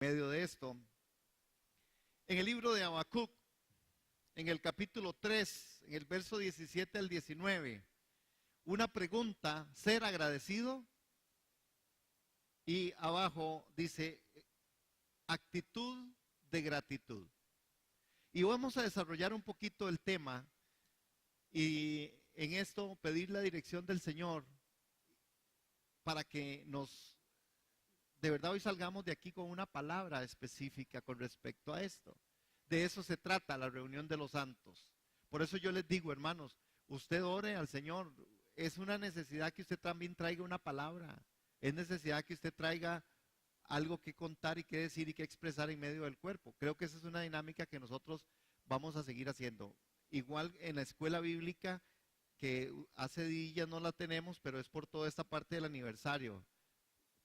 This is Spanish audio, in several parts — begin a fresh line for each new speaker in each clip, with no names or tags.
medio de esto. En el libro de Habacuc, en el capítulo 3, en el verso 17 al 19, una pregunta: ¿ser agradecido? Y abajo dice: actitud de gratitud. Y vamos a desarrollar un poquito el tema y en esto pedir la dirección del Señor para que de verdad hoy salgamos de aquí con una palabra específica con respecto a esto. De eso se trata la reunión de los santos. Por eso yo les digo, hermanos, usted ore al Señor. Es una necesidad que usted también traiga una palabra. Es necesidad que usted traiga algo que contar y que decir y que expresar en medio del cuerpo. Creo que esa es una dinámica que nosotros vamos a seguir haciendo. Igual en la escuela bíblica, que hace días no la tenemos, pero es por toda esta parte del aniversario.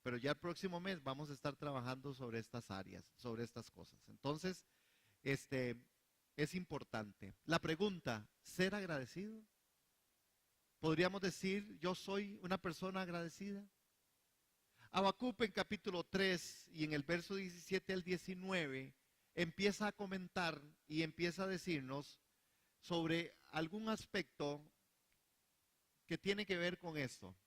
Pero ya el próximo mes vamos a estar trabajando sobre estas áreas, sobre estas cosas. Entonces, es importante. La pregunta: ¿ser agradecido? ¿Podríamos decir, yo soy una persona agradecida? Habacuc en capítulo 3 y en el verso 17 al 19 empieza a comentar y empieza a decirnos sobre algún aspecto que tiene que ver con esto.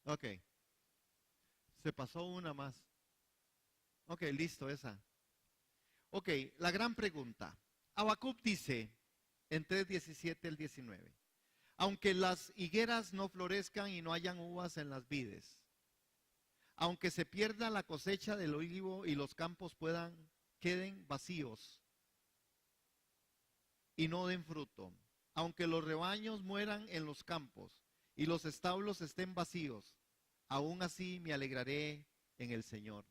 Ok, se pasó una más. Ok, listo, esa. Ok, la gran pregunta. Habacuc dice en 3:17 al 19: aunque las higueras no florezcan y no hayan uvas en las vides, aunque se pierda la cosecha del olivo y los campos queden vacíos y no den fruto, aunque los rebaños mueran en los campos y los establos estén vacíos, aún así me alegraré en el Señor.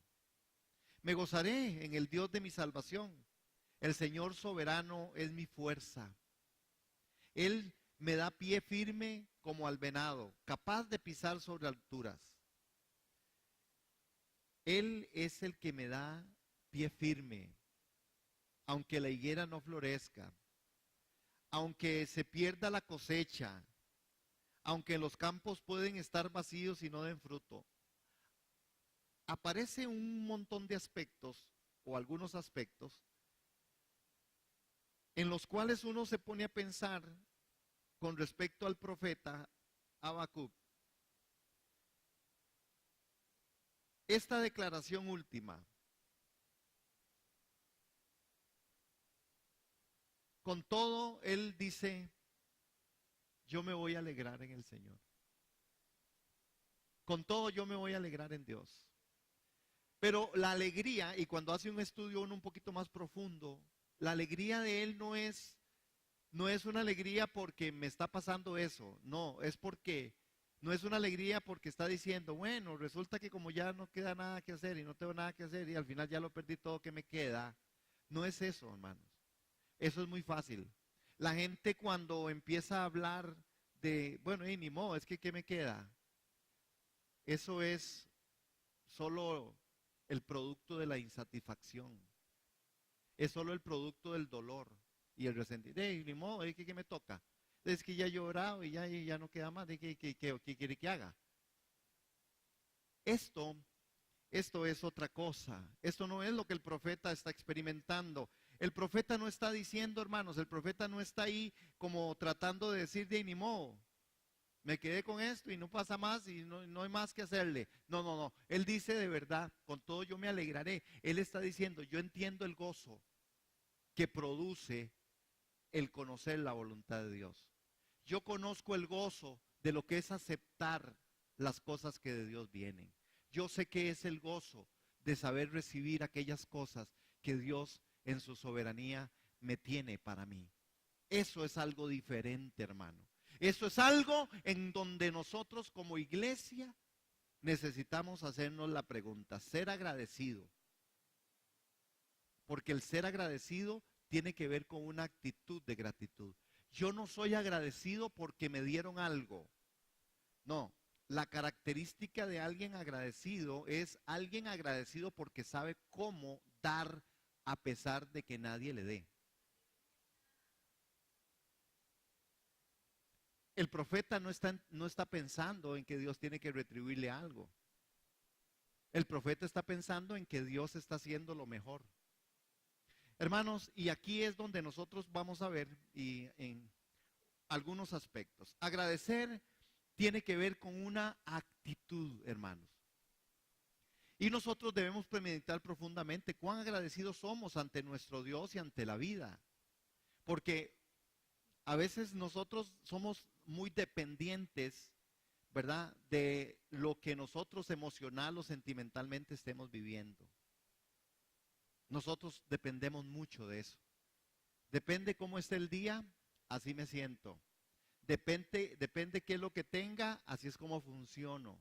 Me gozaré en el Dios de mi salvación. El Señor soberano es mi fuerza. Él me da pie firme como al venado, capaz de pisar sobre alturas. Él es el que me da pie firme, aunque la higuera no florezca, aunque se pierda la cosecha, aunque los campos pueden estar vacíos y no den fruto. Aparece un montón de aspectos, o algunos aspectos, en los cuales uno se pone a pensar con respecto al profeta Habacuc. Esta declaración última: con todo, él dice, yo me voy a alegrar en el Señor. Con todo yo me voy a alegrar en Dios. Pero la alegría, y cuando hace un estudio uno un poquito más profundo, la alegría de él no es una alegría porque me está pasando eso. No, es porque no es una alegría porque está diciendo, bueno, resulta que como ya no queda nada que hacer y no tengo nada que hacer y al final ya lo perdí todo que me queda. No es eso, hermanos. Eso es muy fácil. La gente cuando empieza a hablar de, bueno, ni modo, es que ¿qué me queda? Eso es solo el producto de la insatisfacción. Es solo el producto del dolor y el resentimiento. Ni modo, es que ¿qué me toca? Es que ya he llorado y ya no queda más. ¿Qué quiere que haga? Esto es otra cosa. Esto no es lo que el profeta está experimentando. El profeta no está diciendo, hermanos, el profeta no está ahí como tratando de decir de ni modo. Me quedé con esto y no pasa más y no hay más que hacerle. No. Él dice de verdad, con todo yo me alegraré. Él está diciendo, yo entiendo el gozo que produce el conocer la voluntad de Dios. Yo conozco el gozo de lo que es aceptar las cosas que de Dios vienen. Yo sé que es el gozo de saber recibir aquellas cosas que Dios en su soberanía me tiene para mí. Eso es algo diferente, hermano. Eso es algo en donde nosotros como iglesia necesitamos hacernos la pregunta: ser agradecido. Porque el ser agradecido tiene que ver con una actitud de gratitud. Yo no soy agradecido porque me dieron algo. No, La característica de alguien agradecido es alguien agradecido porque sabe cómo dar a pesar de que nadie le dé. El profeta no está pensando en que Dios tiene que retribuirle algo. El profeta está pensando en que Dios está haciendo lo mejor. Hermanos, y aquí es donde nosotros vamos a ver y en algunos aspectos. Agradecer tiene que ver con una actitud, hermanos. Y nosotros debemos premeditar profundamente cuán agradecidos somos ante nuestro Dios y ante la vida. Porque a veces nosotros somos muy dependientes, ¿verdad?, de lo que nosotros emocional o sentimentalmente estemos viviendo. Nosotros dependemos mucho de eso. Depende cómo esté el día, así me siento. Depende qué es lo que tenga, así es como funciono.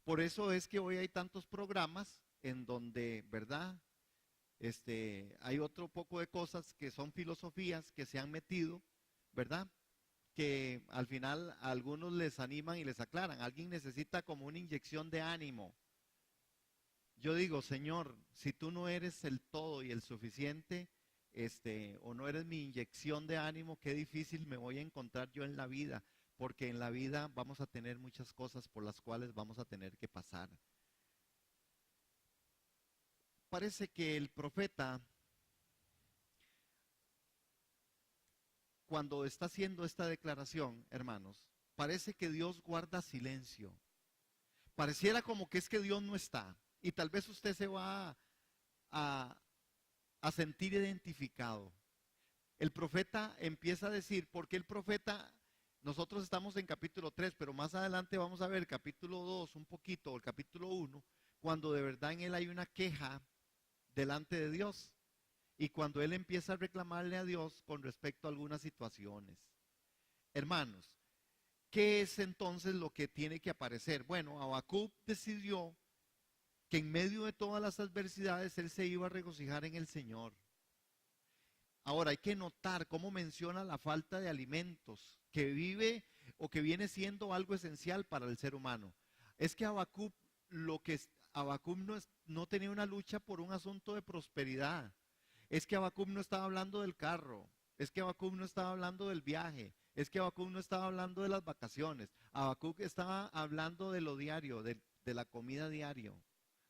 Por eso es que hoy hay tantos programas en donde, ¿verdad? Hay otro poco de cosas que son filosofías que se han metido, ¿verdad? Que al final a algunos les animan y les aclaran. Alguien necesita como una inyección de ánimo. Yo digo, Señor, si tú no eres el todo y el suficiente, o no eres mi inyección de ánimo, qué difícil me voy a encontrar yo en la vida, porque en la vida vamos a tener muchas cosas por las cuales vamos a tener que pasar. Parece que el profeta, cuando está haciendo esta declaración, hermanos, parece que Dios guarda silencio. Pareciera como que es que Dios no está. Y tal vez usted se va a, a sentir identificado. El profeta empieza a decir, porque el profeta, nosotros estamos en capítulo 3, pero más adelante vamos a ver el capítulo 2 un poquito, o el capítulo 1, cuando de verdad en él hay una queja delante de Dios. Y cuando él empieza a reclamarle a Dios con respecto a algunas situaciones. Hermanos, ¿qué es entonces lo que tiene que aparecer? Bueno, Habacuc decidió que en medio de todas las adversidades él se iba a regocijar en el Señor. Ahora hay que notar cómo menciona la falta de alimentos que vive o que viene siendo algo esencial para el ser humano. Es que Habacuc no tenía una lucha por un asunto de prosperidad. Es que Habacuc no estaba hablando del carro. Es que Habacuc no estaba hablando del viaje. Es que Habacuc no estaba hablando de las vacaciones. Habacuc estaba hablando de lo diario, de la comida diario.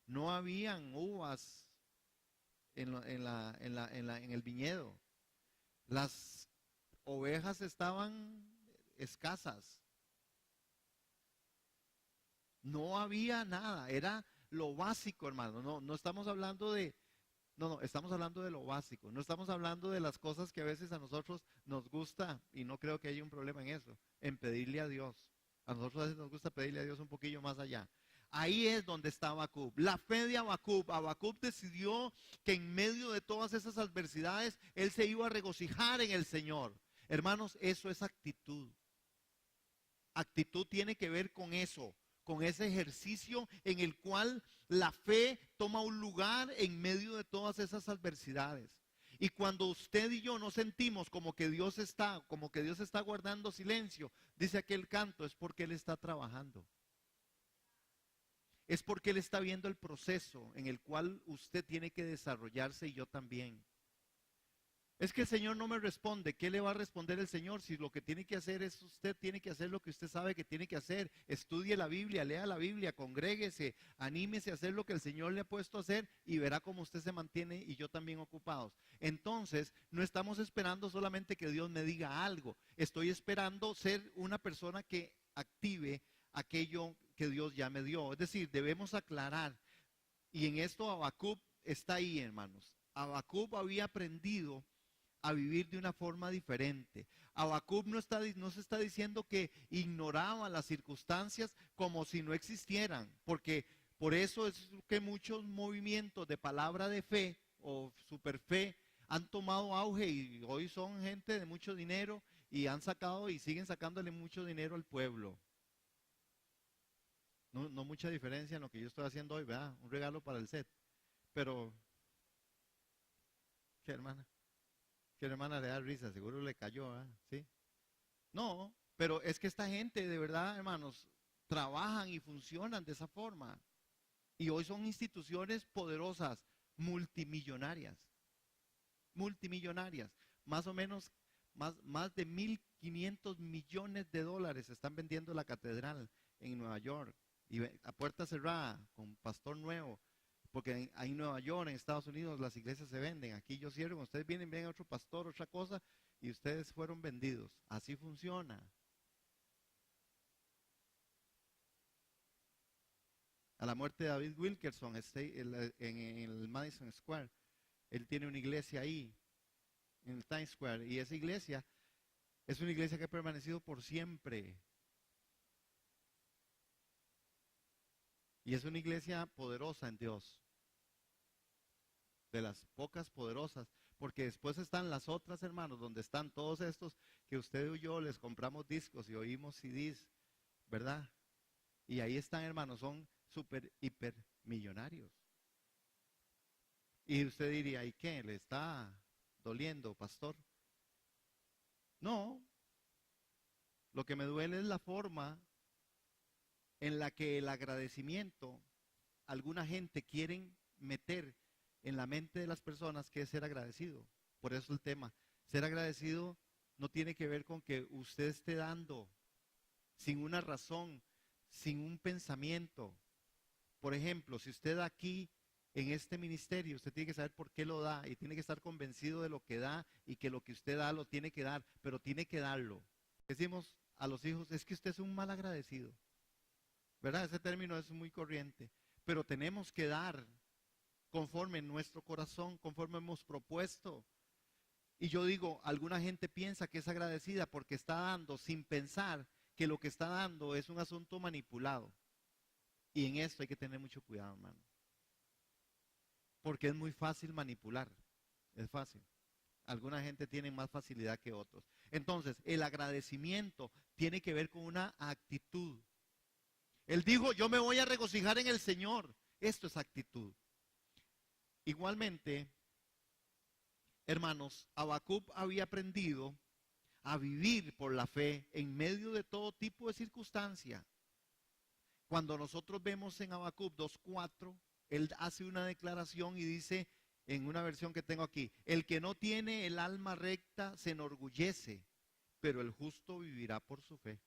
No habían uvas en el viñedo. Las ovejas estaban escasas. No había nada. Era lo básico, hermano. No estamos hablando no, estamos hablando de lo básico. No estamos hablando de las cosas que a veces a nosotros nos gusta, y no creo que haya un problema en eso, en pedirle a Dios. A nosotros a veces nos gusta pedirle a Dios un poquillo más allá. Ahí es donde está Habacuc. La fe de Habacuc. Habacuc decidió que en medio de todas esas adversidades, él se iba a regocijar en el Señor. Hermanos, eso es actitud. Actitud tiene que ver con eso, con ese ejercicio en el cual la fe toma un lugar en medio de todas esas adversidades. Y cuando usted y yo nos sentimos como que Dios está guardando silencio, dice aquel canto, es porque Él está trabajando. Es porque Él está viendo el proceso en el cual usted tiene que desarrollarse y yo también. Es que el Señor no me responde. ¿Qué le va a responder el Señor? Si lo que tiene que hacer es usted tiene que hacer lo que usted sabe que tiene que hacer. Estudie la Biblia, lea la Biblia, congréguese, anímese a hacer lo que el Señor le ha puesto a hacer y verá cómo usted se mantiene y yo también ocupados. Entonces, no estamos esperando solamente que Dios me diga algo. Estoy esperando ser una persona que active aquello que Dios ya me dio. Es decir, debemos aclarar. Y en esto Habacuc está ahí, hermanos. Habacuc había aprendido a vivir de una forma diferente. Habacuc no se está diciendo que ignoraba las circunstancias como si no existieran, porque por eso es que muchos movimientos de palabra de fe o superfe han tomado auge y hoy son gente de mucho dinero y han sacado y siguen sacándole mucho dinero al pueblo. No mucha diferencia en lo que yo estoy haciendo hoy, ¿verdad? Un regalo para el set. Pero, ¿qué hermana? Que la hermana le da risa, seguro le cayó, ¿sí? No, pero es que esta gente, de verdad, hermanos, trabajan y funcionan de esa forma. Y hoy son instituciones poderosas, multimillonarias, multimillonarias. Más o menos, más de 1.500 millones de dólares están vendiendo la catedral en Nueva York. Y a puerta cerrada, con pastor nuevo. Porque ahí en Nueva York, en Estados Unidos, las iglesias se venden. Aquí yo cierro, ustedes vienen, ven a otro pastor, otra cosa, y ustedes fueron vendidos. Así funciona. A la muerte de David Wilkerson en el Madison Square, él tiene una iglesia ahí, en el Times Square, y esa iglesia es una iglesia que ha permanecido por siempre. Y es una iglesia poderosa en Dios, de las pocas poderosas, porque después están las otras, hermanos, donde están todos estos que usted y yo les compramos discos y oímos CDs, ¿verdad? Y ahí están, hermanos, son súper, hiper millonarios. Y usted diría, ¿y qué? ¿Le está doliendo, pastor? No, lo que me duele es la forma en la que el agradecimiento, alguna gente quieren meter en la mente de las personas que es ser agradecido. Por eso el tema, ser agradecido no tiene que ver con que usted esté dando sin una razón, sin un pensamiento. Por ejemplo, si usted da aquí en este ministerio, usted tiene que saber por qué lo da y tiene que estar convencido de lo que da y que lo que usted da lo tiene que dar, pero tiene que darlo. Decimos a los hijos, es que usted es un mal agradecido, ¿verdad? Ese término es muy corriente, pero tenemos que dar conforme en nuestro corazón, conforme hemos propuesto. Y yo digo, alguna gente piensa que es agradecida porque está dando sin pensar que lo que está dando es un asunto manipulado. Y en esto hay que tener mucho cuidado, hermano. Porque es muy fácil manipular, es fácil. Alguna gente tiene más facilidad que otros. Entonces, el agradecimiento tiene que ver con una actitud. Él dijo, yo me voy a regocijar en el Señor. Esto es actitud. Igualmente, hermanos, Habacuc había aprendido a vivir por la fe en medio de todo tipo de circunstancia. Cuando nosotros vemos en Habacuc 2:4, él hace una declaración y dice, en una versión que tengo aquí, el que no tiene el alma recta se enorgullece, pero el justo vivirá por su fe.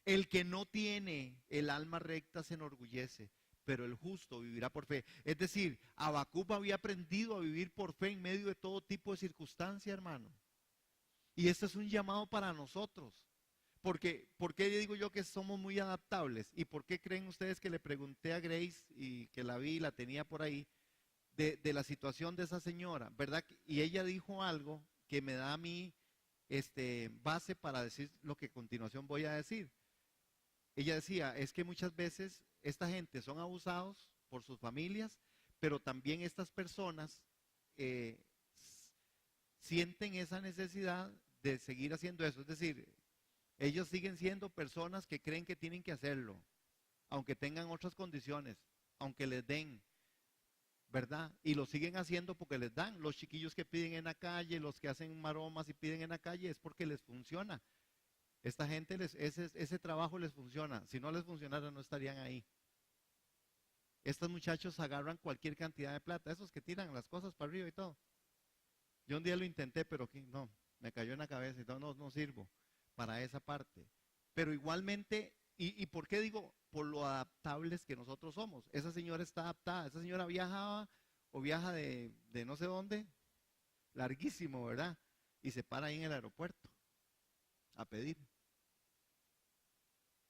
El que no tiene el alma recta se enorgullece, pero el justo vivirá por fe. Es decir, Habacuc había aprendido a vivir por fe en medio de todo tipo de circunstancia, hermano. Y este es un llamado para nosotros. Porque, ¿por qué digo yo que somos muy adaptables? ¿Y por qué creen ustedes que le pregunté a Grace y que la vi y la tenía por ahí de la situación de esa señora, ¿verdad? Y ella dijo algo que me da a mí base para decir lo que a continuación voy a decir. Ella decía, es que muchas veces esta gente son abusados por sus familias, pero también estas personas eh, sienten esa necesidad de seguir haciendo eso. Es decir, ellos siguen siendo personas que creen que tienen que hacerlo, aunque tengan otras condiciones, aunque les den, ¿verdad? Y lo siguen haciendo porque les dan. Los chiquillos que piden en la calle, los que hacen maromas y piden en la calle, es porque les funciona. Esta gente, ese trabajo les funciona. Si no les funcionara, no estarían ahí. Estos muchachos agarran cualquier cantidad de plata, esos que tiran las cosas para arriba y todo. Yo un día lo intenté, pero no, me cayó en la cabeza y todo, no sirvo para esa parte. Pero igualmente, ¿y por qué digo? Por lo adaptables que nosotros somos. Esa señora está adaptada, esa señora viajaba o viaja de no sé dónde, larguísimo, ¿verdad? Y se para ahí en el aeropuerto a pedir.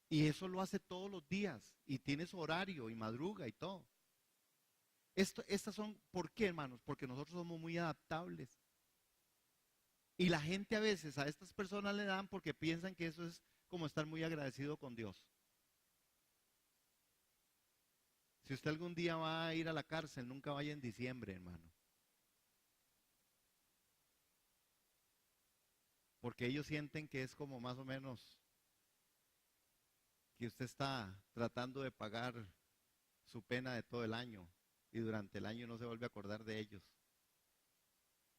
Y eso lo hace todos los días y tiene su horario y madruga y todo. Estas son, ¿por qué, hermanos? Porque nosotros somos muy adaptables. Y la gente a veces a estas personas le dan porque piensan que eso es como estar muy agradecido con Dios. Si usted algún día va a ir a la cárcel, nunca vaya en diciembre, hermano. Porque ellos sienten que es como más o menos que usted está tratando de pagar su pena de todo el año y durante el año no se vuelve a acordar de ellos.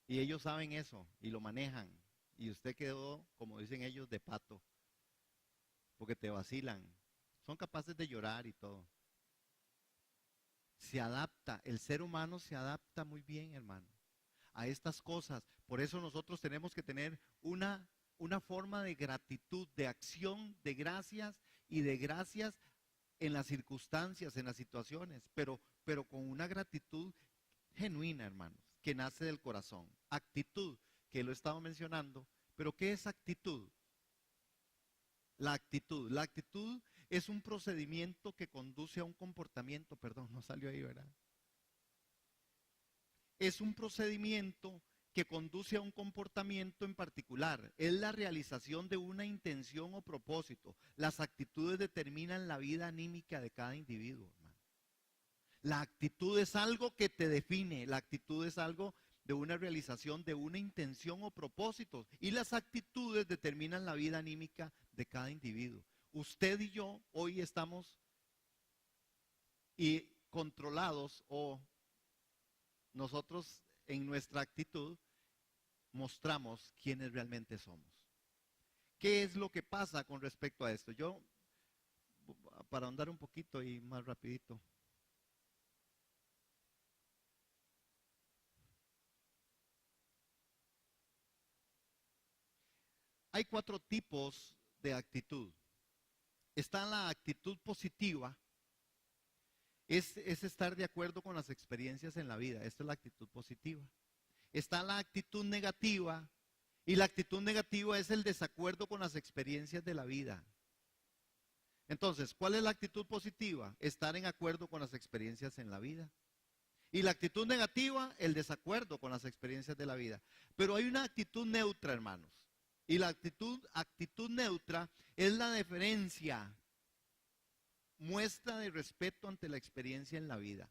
Y ellos saben eso y lo manejan. Y usted quedó, como dicen ellos, de pato. porque te vacilan. Son capaces de llorar y todo. Se adapta, el ser humano se adapta muy bien, hermano, a estas cosas. Por eso nosotros tenemos que tener una forma de gratitud, de acción, de gracias y de gracias en las circunstancias, en las situaciones, pero con una gratitud genuina, hermanos, que nace del corazón. Actitud, que lo he estado mencionando, pero ¿qué es actitud? La actitud es un procedimiento que conduce a un comportamiento, perdón, no salió ahí, ¿verdad? Es un procedimiento que conduce a un comportamiento en particular. Es la realización de una intención o propósito. Las actitudes determinan la vida anímica de cada individuo, hermano. La actitud es algo que te define. La actitud es algo de una realización de una intención o propósito. Y las actitudes determinan la vida anímica de cada individuo. Usted y yo hoy estamos controlados, o nosotros en nuestra actitud mostramos quiénes realmente somos. ¿Qué es lo que pasa con respecto a esto? Yo, para ahondar un poquito y más rapidito. Hay 4 tipos de actitud. Está la actitud positiva, es estar de acuerdo con las experiencias en la vida. Esta es la actitud positiva. Está la actitud negativa, y la actitud negativa es el desacuerdo con las experiencias de la vida. Entonces, ¿cuál es la actitud positiva? Estar en acuerdo con las experiencias en la vida. Y la actitud negativa, el desacuerdo con las experiencias de la vida. Pero hay una actitud neutra, hermanos. Y la actitud neutra es la deferencia, muestra de respeto ante la experiencia en la vida.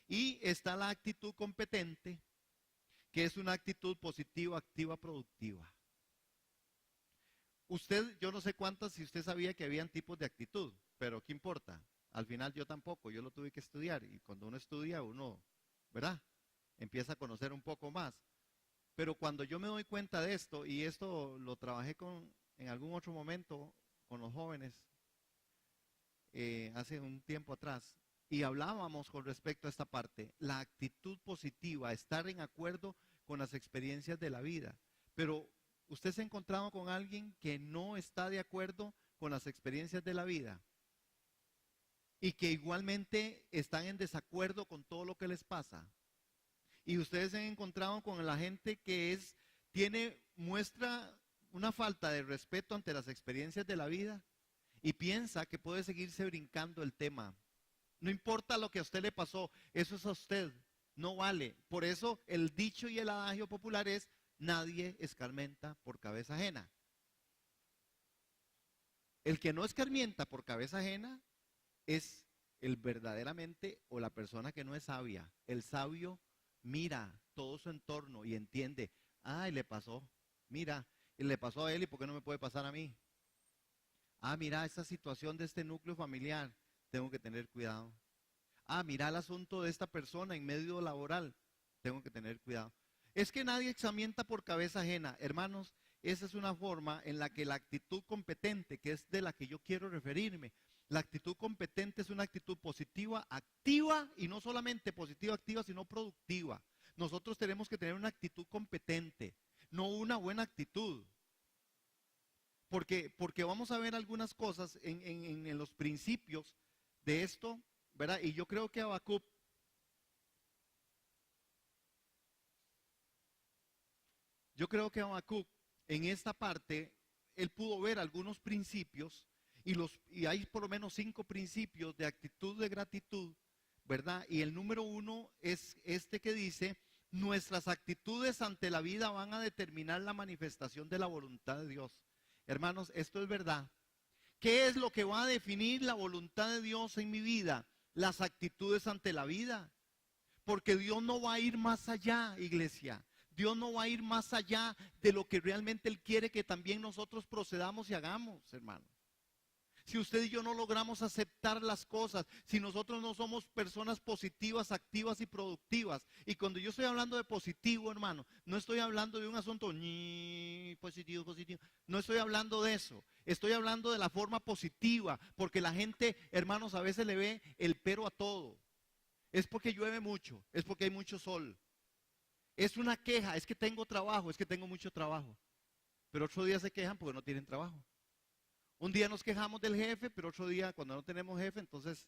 Y está la actitud competente, que es una actitud positiva, activa, productiva. Usted, yo no sé cuántas, si usted sabía que habían tipos de actitud, pero ¿qué importa? Al final yo tampoco, yo lo tuve que estudiar, y cuando uno estudia, uno, ¿verdad? Empieza a conocer un poco más. Pero cuando yo me doy cuenta de esto, y esto lo trabajé en algún otro momento con los jóvenes, hace un tiempo atrás, y hablábamos con respecto a esta parte, la actitud positiva, estar en acuerdo con las experiencias de la vida. Pero ¿usted se ha encontrado con alguien que no está de acuerdo con las experiencias de la vida? Y que igualmente están en desacuerdo con todo lo que les pasa. Y ustedes se han encontrado con la gente que muestra una falta de respeto ante las experiencias de la vida y piensa que puede seguirse brincando el tema. No importa lo que a usted le pasó, eso es a usted, no vale. Por eso el dicho y el adagio popular es: nadie escarmienta por cabeza ajena. El que no escarmienta por cabeza ajena es el verdaderamente, o la persona que no es sabia. El sabio mira todo su entorno y entiende: ay, le pasó, mira, y le pasó a él, ¿y por qué no me puede pasar a mí? Ah, mira, esta situación de este núcleo familiar, tengo que tener cuidado. Ah, mira el asunto de esta persona en medio laboral, tengo que tener cuidado. Es que nadie examina por cabeza ajena. Hermanos, esa es una forma en la que la actitud competente, que es de la que yo quiero referirme, la actitud competente es una actitud positiva, activa, y no solamente positiva, activa, sino productiva. Nosotros tenemos que tener una actitud competente, no una buena actitud. Porque vamos a ver algunas cosas en los principios de esto, ¿verdad? Y yo creo que Habacuc, en esta parte, él pudo ver algunos principios, y hay por lo menos 5 principios de actitud de gratitud, ¿verdad? Y el número 1 es este que dice: nuestras actitudes ante la vida van a determinar la manifestación de la voluntad de Dios. Hermanos, esto es verdad. ¿Qué es lo que va a definir la voluntad de Dios en mi vida? Las actitudes ante la vida. Porque Dios no va a ir más allá, iglesia. Dios no va a ir más allá de lo que realmente Él quiere que también nosotros procedamos y hagamos, hermanos. si usted y yo no logramos aceptar las cosas, si nosotros no somos personas positivas, activas y productivas. Y cuando yo estoy hablando de positivo, hermano, no estoy hablando de un asunto ni positivo, positivo. No estoy hablando de eso. Estoy hablando de la forma positiva, porque la gente, hermanos, a veces le ve el pero a todo. Es porque llueve mucho, es porque hay mucho sol. Es una queja, es que tengo trabajo, es que tengo mucho trabajo. Pero otro día se quejan porque no tienen trabajo. Un día nos quejamos del jefe, pero otro día cuando no tenemos jefe, entonces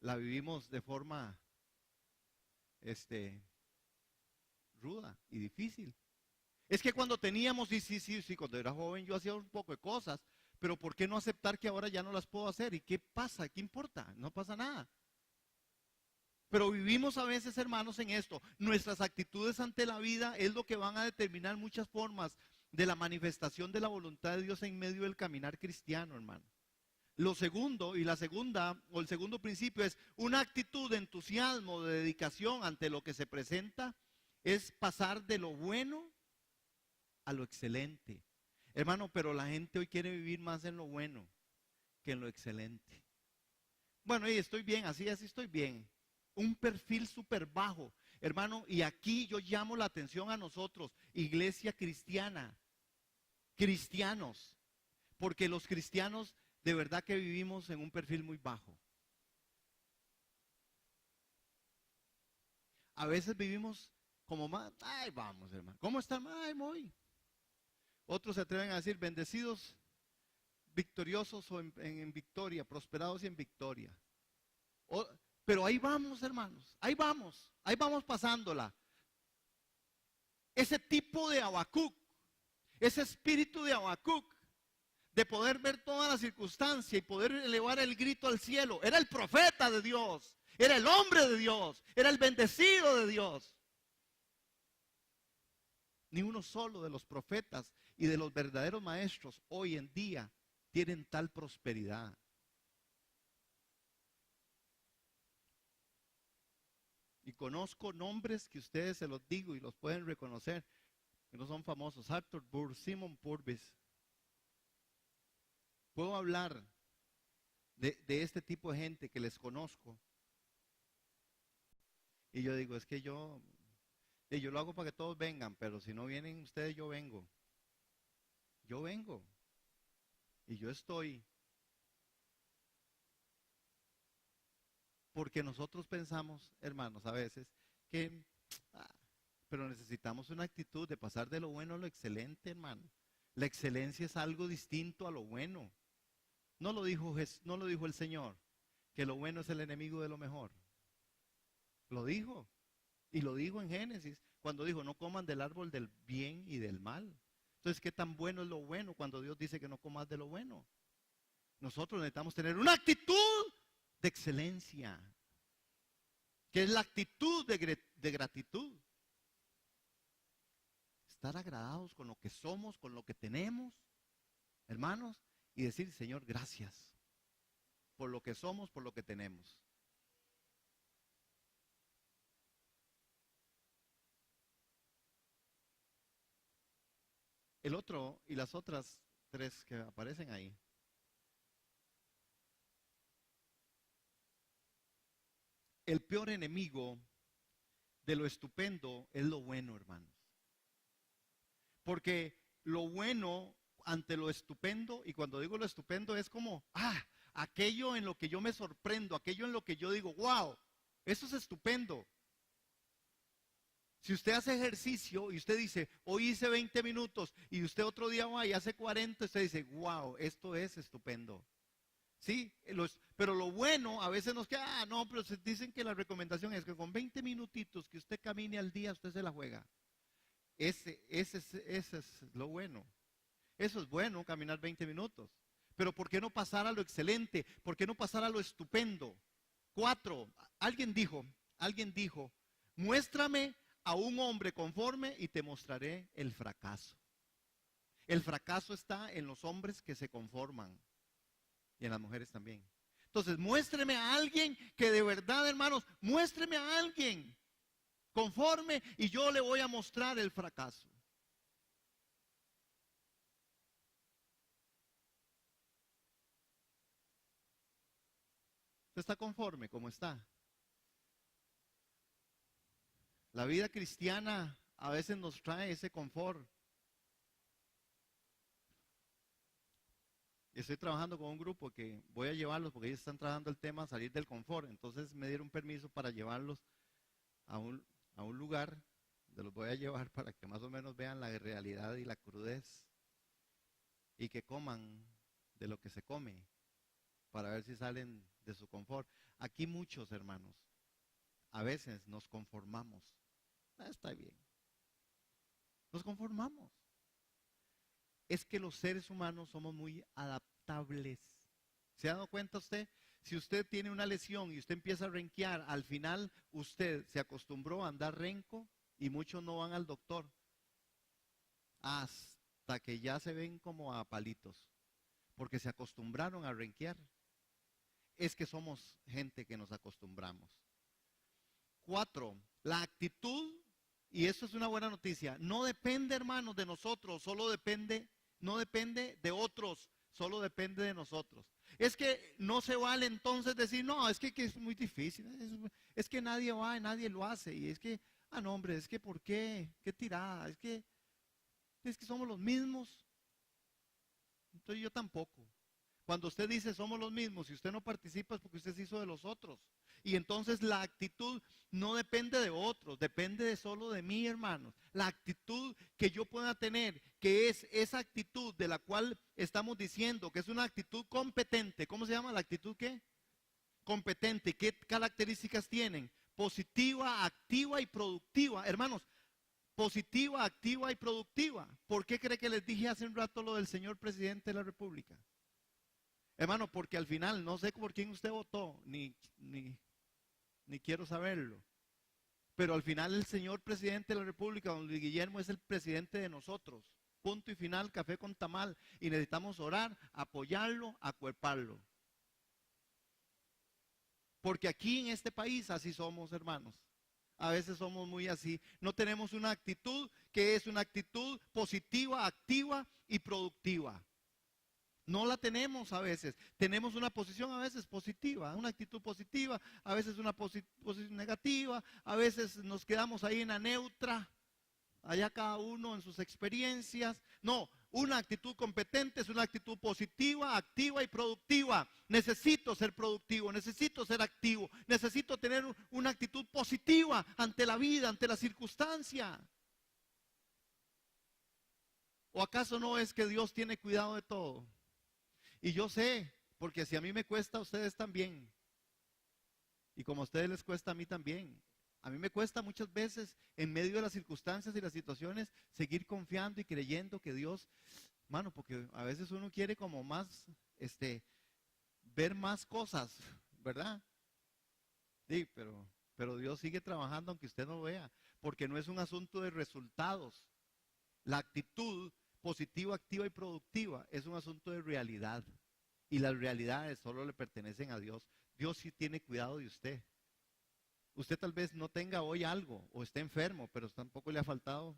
la vivimos de forma ruda y difícil. Es que cuando teníamos, sí, cuando era joven yo hacía un poco de cosas, pero ¿por qué no aceptar que ahora ya no las puedo hacer? ¿Y qué pasa? ¿Qué importa? No pasa nada. Pero vivimos a veces, hermanos, en esto. Nuestras actitudes ante la vida es lo que van a determinar muchas formas de la manifestación de la voluntad de Dios en medio del caminar cristiano, hermano. Lo segundo y la segunda o el segundo principio es una actitud de entusiasmo, de dedicación ante lo que se presenta, es pasar de lo bueno a lo excelente. Hermano, pero la gente hoy quiere vivir más en lo bueno que en lo excelente. Bueno, y estoy bien, así estoy bien. Un perfil súper bajo, hermano, y aquí yo llamo la atención a nosotros, iglesia cristiana, cristianos, porque los cristianos de verdad que vivimos en un perfil muy bajo. A veces vivimos como más, ay, vamos, hermano, ¿cómo están? Ay, muy. Otros se atreven a decir, bendecidos, victoriosos o en victoria, prosperados y en victoria. Pero ahí vamos, hermanos, ahí vamos pasándola. Ese tipo de Habacuc, ese espíritu de Habacuc, de poder ver toda la circunstancia y poder elevar el grito al cielo. Era el profeta de Dios, era el hombre de Dios, era el bendecido de Dios. Ni uno solo de los profetas y de los verdaderos maestros hoy en día tienen tal prosperidad. Y conozco nombres que ustedes se los digo y los pueden reconocer, que no son famosos. Arthur Burr, Simon Purvis. Puedo hablar de este tipo de gente que les conozco. Y yo digo, es que yo lo hago para que todos vengan, pero si no vienen ustedes, yo vengo. Yo vengo. Y yo estoy. Porque nosotros pensamos, hermanos, a veces, que, pero necesitamos una actitud de pasar de lo bueno a lo excelente, hermano. La excelencia es algo distinto a lo bueno. No lo dijo el Señor, que lo bueno es el enemigo de lo mejor. Lo dijo. Y lo dijo en Génesis, cuando dijo, no coman del árbol del bien y del mal. Entonces, ¿qué tan bueno es lo bueno cuando Dios dice que no comas de lo bueno? Nosotros necesitamos tener una actitud de excelencia, que es la actitud de gratitud. Estar agradados con lo que somos, con lo que tenemos, hermanos, y decir, Señor, gracias por lo que somos, por lo que tenemos. El otro y las otras tres que aparecen ahí. El peor enemigo de lo estupendo es lo bueno, hermanos. Porque lo bueno ante lo estupendo, y cuando digo lo estupendo es como, aquello en lo que yo me sorprendo, aquello en lo que yo digo, wow, eso es estupendo. Si usted hace ejercicio y usted dice, hoy hice 20 minutos y usted otro día va y hace 40, usted dice, wow, esto es estupendo. Sí, pero lo bueno a veces nos queda, no, pero se dicen que la recomendación es que con 20 minutitos que usted camine al día, usted se la juega. Ese es lo bueno. Eso es bueno, caminar 20 minutos. Pero ¿por qué no pasar a lo excelente? ¿Por qué no pasar a lo estupendo? 4, alguien dijo, muéstrame a un hombre conforme y te mostraré el fracaso. El fracaso está en los hombres que se conforman y en las mujeres también. Entonces, muéstreme a alguien que de verdad, hermanos, muéstreme a alguien conforme y yo le voy a mostrar el fracaso. ¿Usted está conforme como está? La vida cristiana a veces nos trae ese confort. Estoy trabajando con un grupo que voy a llevarlos porque ellos están trabajando el tema salir del confort. Entonces me dieron permiso para llevarlos a un lugar donde los voy a llevar para que más o menos vean la realidad y la crudez y que coman de lo que se come para ver si salen de su confort. Aquí muchos hermanos, a veces nos conformamos. Está bien. Nos conformamos. Es que los seres humanos somos muy adaptables. ¿Se ha dado cuenta usted? Si usted tiene una lesión y usted empieza a renquear, al final usted se acostumbró a andar renco y muchos no van al doctor hasta que ya se ven como a palitos, porque se acostumbraron a renquear. Es que somos gente que nos acostumbramos. 4, la actitud, y eso es una buena noticia, no depende, hermanos, de nosotros, no depende de otros, solo depende de nosotros. Es que no se vale entonces decir, no, que es muy difícil, es que nadie va y nadie lo hace, y es que, no hombre, es que ¿por qué? ¿Qué tirada? Es que somos los mismos, entonces yo tampoco. Cuando usted dice somos los mismos, si usted no participa es porque usted se hizo de los otros. Y entonces la actitud no depende de otros, depende solo de mí, hermanos. La actitud que yo pueda tener, que es esa actitud de la cual estamos diciendo que es una actitud competente. ¿Cómo se llama la actitud qué? Competente. ¿Qué características tienen? Positiva, activa y productiva. Hermanos, positiva, activa y productiva. ¿Por qué cree que les dije hace un rato lo del señor presidente de la República? Hermano, porque al final no sé por quién usted votó, ni quiero saberlo. Pero al final el señor presidente de la República, don Luis Guillermo, es el presidente de nosotros. Punto y final, café con tamal. Y necesitamos orar, apoyarlo, acuerparlo. Porque aquí en este país así somos, hermanos. A veces somos muy así. No tenemos una actitud que es una actitud positiva, activa y productiva. No la tenemos a veces. Tenemos una posición a veces positiva, una actitud positiva, a veces una posición negativa, a veces nos quedamos ahí en la neutra, allá cada uno en sus experiencias. No, una actitud competente es una actitud positiva, activa y productiva. Necesito ser productivo, necesito ser activo, necesito tener una actitud positiva ante la vida, ante la circunstancia. ¿O acaso no es que Dios tiene cuidado de todo? Y yo sé, porque si a mí me cuesta, a ustedes también. Y como a ustedes les cuesta, a mí también. A mí me cuesta muchas veces, en medio de las circunstancias y las situaciones, seguir confiando y creyendo que Dios, mano, porque a veces uno quiere como más, ver más cosas, ¿verdad? Sí, pero Dios sigue trabajando aunque usted no vea, porque no es un asunto de resultados. La actitud positiva, activa y productiva es un asunto de realidad. Y las realidades solo le pertenecen a Dios. Dios sí tiene cuidado de usted. Usted tal vez no tenga hoy algo o esté enfermo, pero tampoco le ha faltado.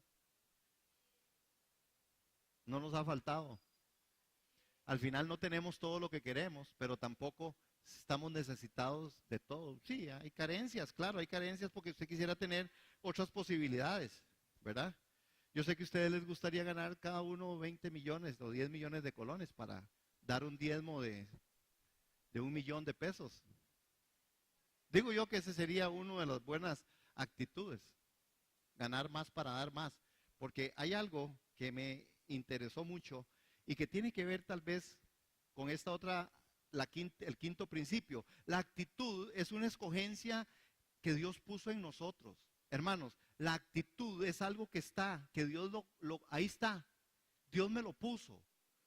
No nos ha faltado. Al final no tenemos todo lo que queremos, pero tampoco estamos necesitados de todo. Sí, hay carencias, claro, hay carencias porque usted quisiera tener otras posibilidades, ¿verdad? Yo sé que a ustedes les gustaría ganar cada uno 20 millones o 10 millones de colones para dar un diezmo de 1 millón de pesos. Digo yo que ese sería una de las buenas actitudes, ganar más para dar más, porque hay algo que me interesó mucho y que tiene que ver tal vez con esta otra, el quinto principio. La actitud es una escogencia que Dios puso en nosotros. Hermanos, la actitud es algo que está, que Dios ahí está. Dios me lo puso.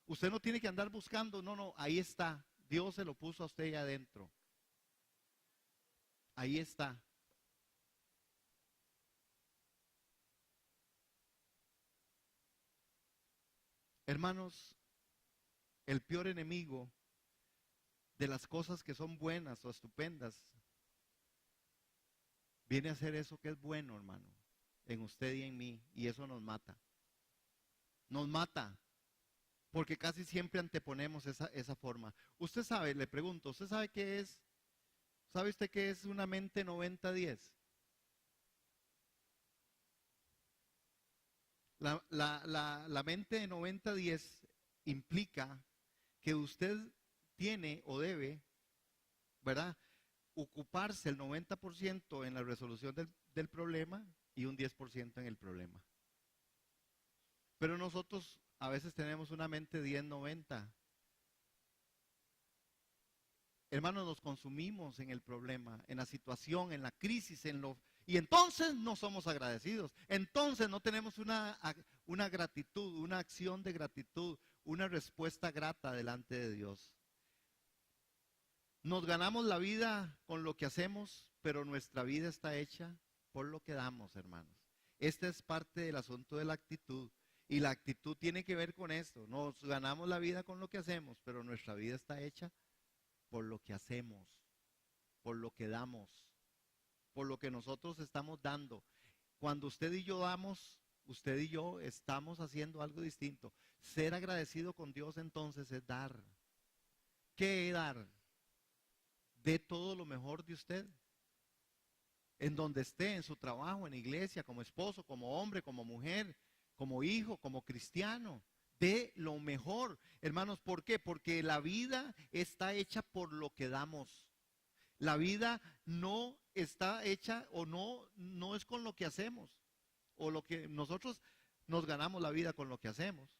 Usted no tiene que andar buscando, no, ahí está. Dios se lo puso a usted ahí adentro. Ahí está. Hermanos, el peor enemigo de las cosas que son buenas o estupendas viene a ser eso que es bueno, hermano, en usted y en mí, y eso nos mata. Nos mata, porque casi siempre anteponemos esa forma. Usted sabe, le pregunto, ¿usted sabe qué es ¿Sabe usted qué es una mente 90-10? La mente de 90-10 implica que usted tiene o debe, ¿verdad? Ocuparse el 90% en la resolución del problema y un 10% en el problema. Pero nosotros a veces tenemos una mente 10-90. Hermanos, nos consumimos en el problema, en la situación, en la crisis, y entonces no somos agradecidos. Entonces no tenemos una gratitud, una acción de gratitud, una respuesta grata delante de Dios. Nos ganamos la vida con lo que hacemos, pero nuestra vida está hecha por lo que damos, hermanos. Esta es parte del asunto de la actitud. Y la actitud tiene que ver con esto. Nos ganamos la vida con lo que hacemos, pero nuestra vida está hecha por lo que hacemos, por lo que damos, por lo que nosotros estamos dando. Cuando usted y yo damos, usted y yo estamos haciendo algo distinto. Ser agradecido con Dios entonces es dar. ¿Qué es dar? De todo lo mejor de usted. En donde esté, en su trabajo, en la iglesia, como esposo, como hombre, como mujer, como hijo, como cristiano. De lo mejor, hermanos. ¿Por qué? Porque la vida está hecha por lo que damos. La vida no está hecha o no es con lo que hacemos. O lo que nosotros nos ganamos la vida con lo que hacemos.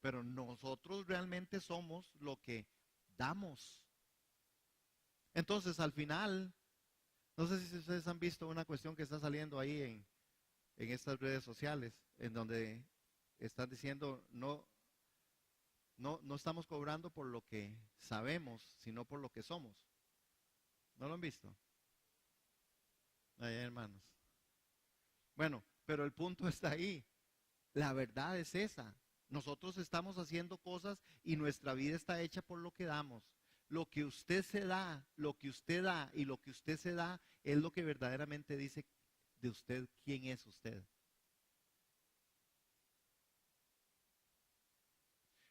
Pero nosotros realmente somos lo que damos. Entonces, al final, no sé si ustedes han visto una cuestión que está saliendo ahí en estas redes sociales, en donde están diciendo, no estamos cobrando por lo que sabemos, sino por lo que somos. ¿No lo han visto? Ay, hermanos. Bueno, pero el punto está ahí. La verdad es esa. Nosotros estamos haciendo cosas y nuestra vida está hecha por lo que damos. Lo que usted se da, lo que usted da y lo que usted se da es lo que verdaderamente dice de usted quién es usted.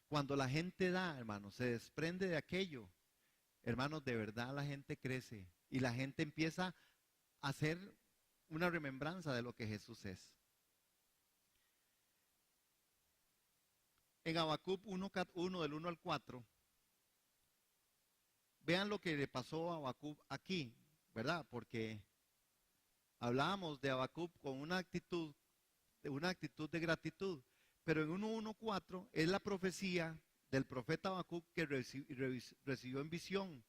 Cuando la gente da, hermanos, se desprende de aquello, hermanos, de verdad la gente crece y la gente empieza a hacer una remembranza de lo que Jesús es. En Habacuc 1 del 1 al 4, vean lo que le pasó a Habacuc aquí, ¿verdad? Porque hablábamos de Habacuc con una actitud de gratitud, pero en 1:1:4 es la profecía del profeta Habacuc que recibió en visión.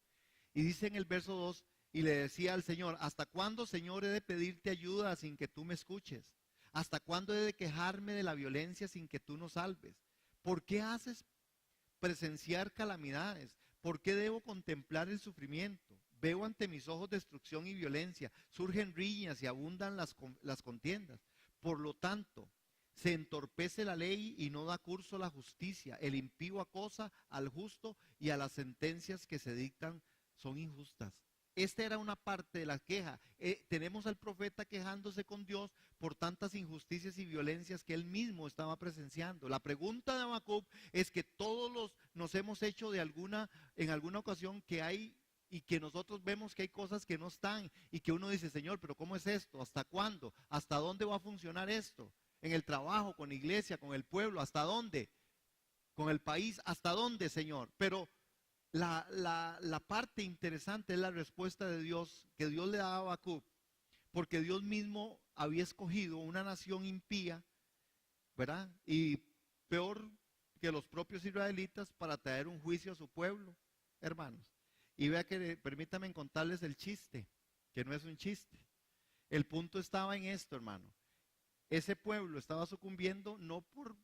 Y dice en el verso 2, y le decía al Señor, ¿hasta cuándo, Señor, he de pedirte ayuda sin que tú me escuches? ¿Hasta cuándo he de quejarme de la violencia sin que tú nos salves? ¿Por qué haces presenciar calamidades? ¿Por qué debo contemplar el sufrimiento? Veo ante mis ojos destrucción y violencia, surgen riñas y abundan las contiendas. Por lo tanto, se entorpece la ley y no da curso la justicia. El impío acosa al justo y a las sentencias que se dictan son injustas. Esta era una parte de la queja. Tenemos al profeta quejándose con Dios por tantas injusticias y violencias que él mismo estaba presenciando. La pregunta de Habacuc es que todos nos hemos hecho en alguna ocasión que hay y que nosotros vemos que hay cosas que no están y que uno dice, Señor, pero ¿cómo es esto? ¿Hasta cuándo? ¿Hasta dónde va a funcionar esto? En el trabajo, con la iglesia, con el pueblo, ¿hasta dónde? Con el país, ¿hasta dónde, Señor? Pero la parte interesante es la respuesta de Dios, que Dios le daba a Habacuc, porque Dios mismo había escogido una nación impía, ¿verdad? Y peor que los propios israelitas para traer un juicio a su pueblo, hermanos. Y vea que, permítanme contarles el chiste, que no es un chiste. El punto estaba en esto, hermano. Ese pueblo estaba sucumbiendo no por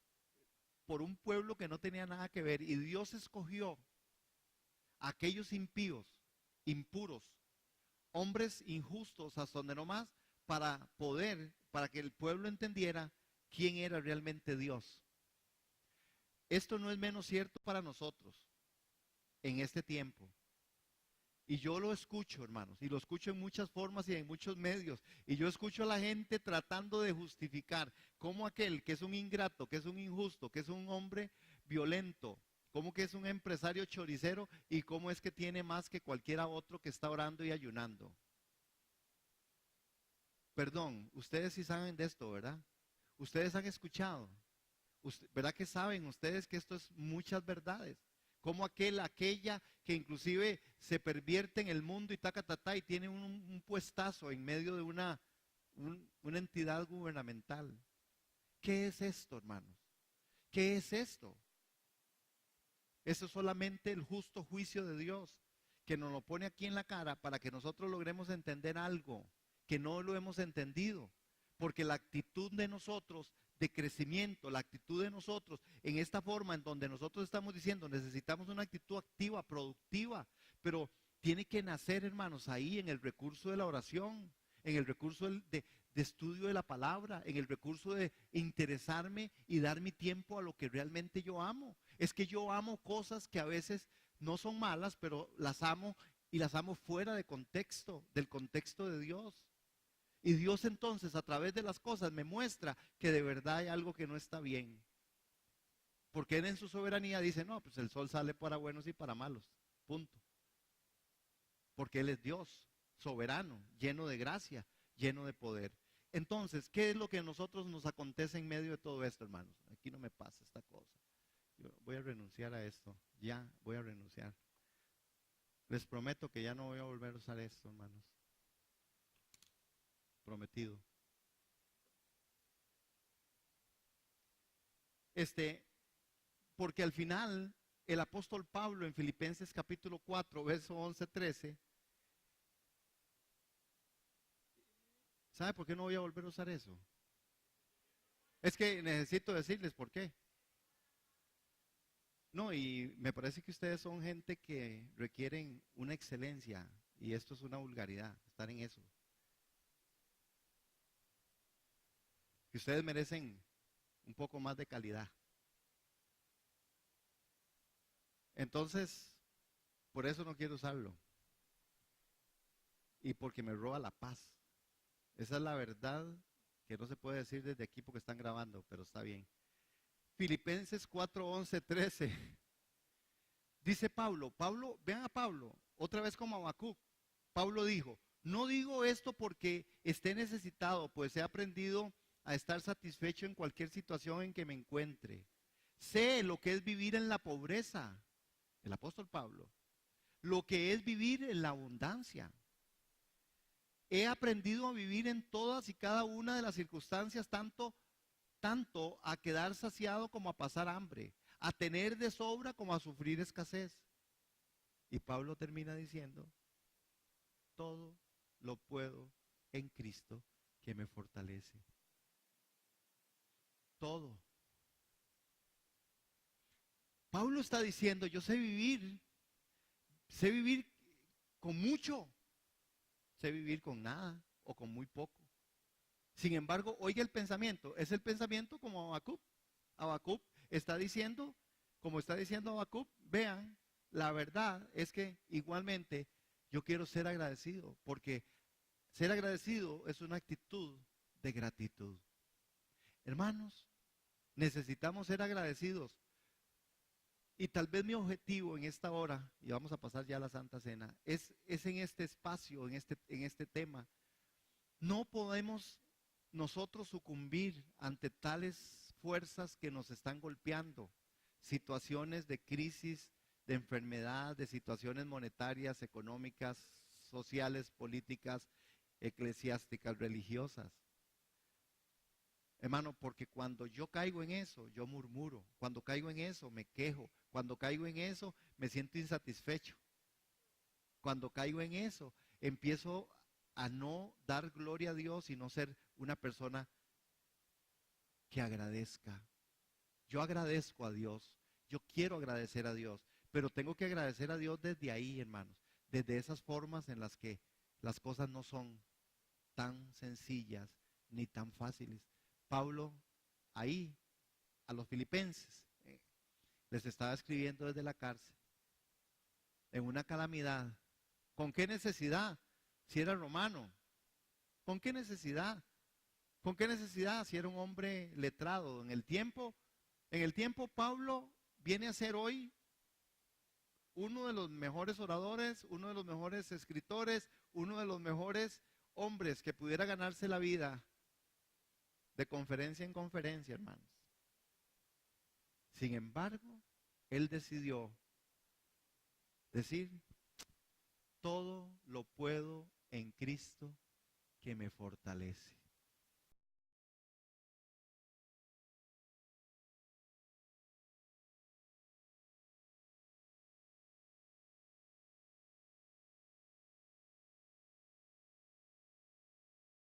un pueblo que no tenía nada que ver, y Dios escogió aquellos impíos, impuros, hombres injustos hasta donde no más, para que el pueblo entendiera quién era realmente Dios. Esto no es menos cierto para nosotros en este tiempo. Y yo lo escucho, hermanos, y lo escucho en muchas formas y en muchos medios. Y yo escucho a la gente tratando de justificar cómo aquel que es un ingrato, que es un injusto, que es un hombre violento, ¿Cómo que es un empresario choricero y cómo es que tiene más que cualquiera otro que está orando y ayunando? Perdón, ustedes sí saben de esto, ¿verdad? Ustedes han escuchado, ¿verdad que saben ustedes que esto es muchas verdades? Como aquella que inclusive se pervierte en el mundo y taca y tiene un puestazo en medio de una entidad gubernamental. ¿Qué es esto, hermanos? ¿Qué es esto? Eso es solamente el justo juicio de Dios, que nos lo pone aquí en la cara para que nosotros logremos entender algo que no lo hemos entendido. Porque la actitud de nosotros de crecimiento, la actitud de nosotros en esta forma en donde nosotros estamos diciendo necesitamos una actitud activa, productiva, pero tiene que nacer, hermanos, ahí en el recurso de la oración, en el recurso de estudio de la palabra, en el recurso de interesarme y dar mi tiempo a lo que realmente yo amo. Es que yo amo cosas que a veces no son malas, pero las amo y las amo fuera de contexto, del contexto de Dios. Y Dios entonces a través de las cosas me muestra que de verdad hay algo que no está bien. Porque Él en su soberanía dice, no, pues el sol sale para buenos y para malos, punto. Porque Él es Dios, soberano, lleno de gracia, lleno de poder. Entonces, ¿qué es lo que a nosotros nos acontece en medio de todo esto, hermanos? Aquí no me pasa esta cosa. Yo voy a renunciar a esto, ya voy a renunciar. Les prometo que ya no voy a volver a usar esto, hermanos. Prometido. Porque al final el apóstol Pablo en Filipenses capítulo 4, verso 11-13, ¿sabe por qué no voy a volver a usar eso? Es que necesito decirles por qué. No, y me parece que ustedes son gente que requieren una excelencia y esto es una vulgaridad, estar en eso. Que ustedes merecen un poco más de calidad. Entonces, por eso no quiero usarlo. Y porque me roba la paz. Esa es la verdad que no se puede decir desde aquí porque están grabando, pero está bien. Filipenses 4, 11, 13. Dice Pablo, vean a Pablo, otra vez como Habacuc. Pablo dijo, no digo esto porque esté necesitado, pues he aprendido a estar satisfecho en cualquier situación en que me encuentre. Sé lo que es vivir en la pobreza, el apóstol Pablo, lo que es vivir en la abundancia. He aprendido a vivir en todas y cada una de las circunstancias, tanto a quedar saciado como a pasar hambre, a tener de sobra como a sufrir escasez. Y Pablo termina diciendo, todo lo puedo en Cristo que me fortalece. Todo. Pablo está diciendo, yo sé vivir con mucho, sé vivir con nada o con muy poco. Sin embargo, oiga el pensamiento, es el pensamiento como Habacuc. Habacuc está diciendo, como está diciendo Habacuc, vean, la verdad es que igualmente yo quiero ser agradecido, porque ser agradecido es una actitud de gratitud. Hermanos, necesitamos ser agradecidos. Y tal vez mi objetivo en esta hora, y vamos a pasar ya a la Santa Cena, es en este espacio, en este tema. No podemos nosotros sucumbir ante tales fuerzas que nos están golpeando, situaciones de crisis, de enfermedad, de situaciones monetarias, económicas, sociales, políticas, eclesiásticas, religiosas. Hermano, porque cuando yo caigo en eso, yo murmuro. Cuando caigo en eso, me quejo. Cuando caigo en eso, me siento insatisfecho. Cuando caigo en eso, empiezo a no dar gloria a Dios y no ser una persona que agradezca. Yo agradezco a Dios. Yo quiero agradecer a Dios. Pero tengo que agradecer a Dios desde ahí, hermanos. Desde esas formas en las que las cosas no son tan sencillas ni tan fáciles. Pablo ahí a los filipenses les estaba escribiendo desde la cárcel en una calamidad. ¿Con qué necesidad? Si era romano. ¿Con qué necesidad? ¿Con qué necesidad? Si era un hombre letrado. En el tiempo Pablo viene a ser hoy uno de los mejores oradores, uno de los mejores escritores, uno de los mejores hombres que pudiera ganarse la vida de conferencia en conferencia, hermanos. Sin embargo, él decidió decir, todo lo puedo en Cristo que me fortalece.